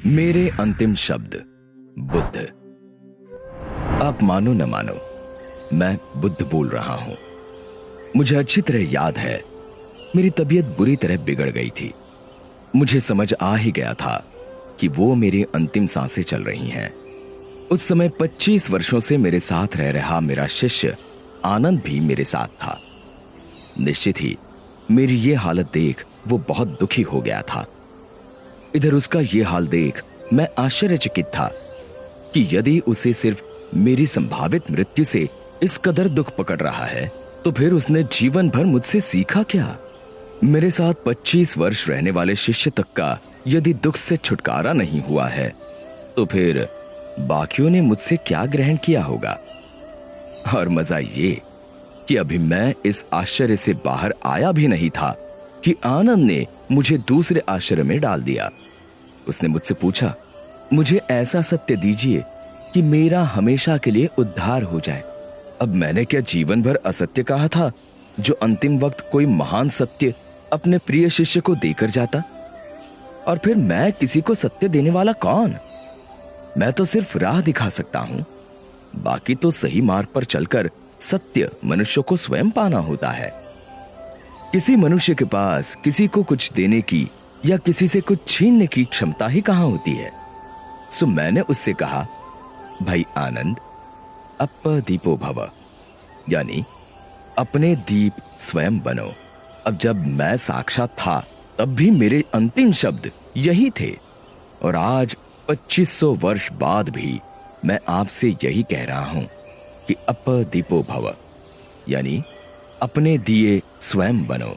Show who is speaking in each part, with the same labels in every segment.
Speaker 1: मेरे अंतिम शब्द। बुद्ध। आप मानो न मानो, मैं बुद्ध बोल रहा हूं। मुझे अच्छी तरह याद है, मेरी तबीयत बुरी तरह बिगड़ गई थी। मुझे समझ आ ही गया था कि वो मेरी अंतिम सांसें चल रही हैं। उस समय 25 वर्षों से मेरे साथ रह रहा मेरा शिष्य आनंद भी मेरे साथ था। निश्चित ही मेरी ये हालत देख वो बहुत दुखी हो गया था। इधर उसका ये हाल देख मैं आश्चर्यचकित था कि यदि उसे सिर्फ मेरी संभावित मृत्यु से इस कदर दुख पकड़ रहा है, तो फिर उसने जीवन भर मुझसे सीखा क्या? मेरे साथ 25 वर्ष रहने वाले शिष्य तक का यदि दुख से छुटकारा नहीं हुआ है, तो फिर बाकियों ने मुझसे क्या ग्रहण किया होगा? और मजा ये कि अभी मैं इस आश्चर्य से बाहर आया भी नहीं था कि आनंद ने मुझे दूसरे आश्चर्य में डाल दिया। उसने मुझसे पूछा, मुझे ऐसा सत्य दीजिए कि मेरा हमेशा के लिए उद्धार हो जाए। अब मैंने क्या जीवन भर असत्य कहा था, जो अंतिम वक्त कोई महान सत्य अपने प्रिय शिष्य को देकर जाता? और फिर मैं किसी को सत्य देने वाला कौन? मैं तो सिर्फ राह दिखा सकता हूं। बाकी तो सही मार्ग पर चलकर सत्य मनुष्य को स्वयं पाना होता है। किसी मनुष्य के पास किसी को कुछ देने की या किसी से कुछ छीनने की क्षमता ही कहां होती है। सो मैंने उससे कहा, भाई आनंद, अप्प दीपो भव, यानी अपने दीप स्वयं बनो। अब जब मैं साक्षात था, तब भी मेरे अंतिम शब्द यही थे, और आज 2500 वर्ष बाद भी मैं आपसे यही कह रहा हूं कि अप्प दीपो भव, यानी अपने दिए स्वयं बनो।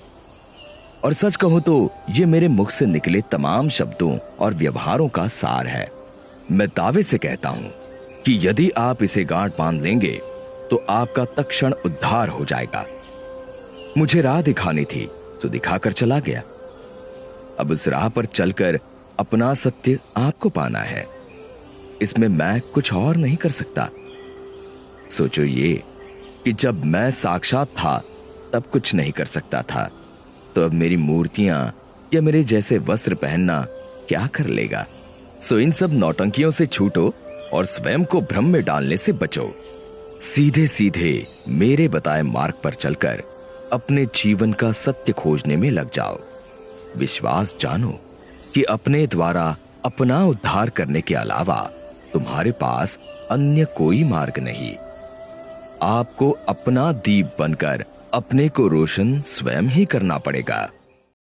Speaker 1: और सच कहूं तो ये मेरे मुख से निकले तमाम शब्दों और व्यवहारों का सार है। मैं दावे से कहता हूं कि यदि आप इसे गांठ बांध लेंगे तो आपका तत्क्षण उद्धार हो जाएगा। मुझे राह दिखानी थी तो दिखाकर चला गया। अब उस राह पर चलकर अपना सत्य आपको पाना है। इसमें मैं कुछ और नहीं कर सकता। सोचो ये कि जब मैं साक्षात था तब कुछ नहीं कर सकता था, तो अब मेरी मूर्तियां या मेरे जैसे वस्त्र पहनना क्या कर लेगा? सो इन सब नौटंकियों से छूटो और स्वयं को भ्रम में डालने से बचो। सीधे सीधे मेरे बताए मार्ग पर चलकर अपने जीवन का सत्य खोजने में लग जाओ। विश्वास जानो कि अपने द्वारा अपना उद्धार करने के अलावा तुम्हारे पास अन्य कोई मार्ग नहीं। आपको अपना दीप बनकर अपने को रोशन स्वयं ही करना पड़ेगा।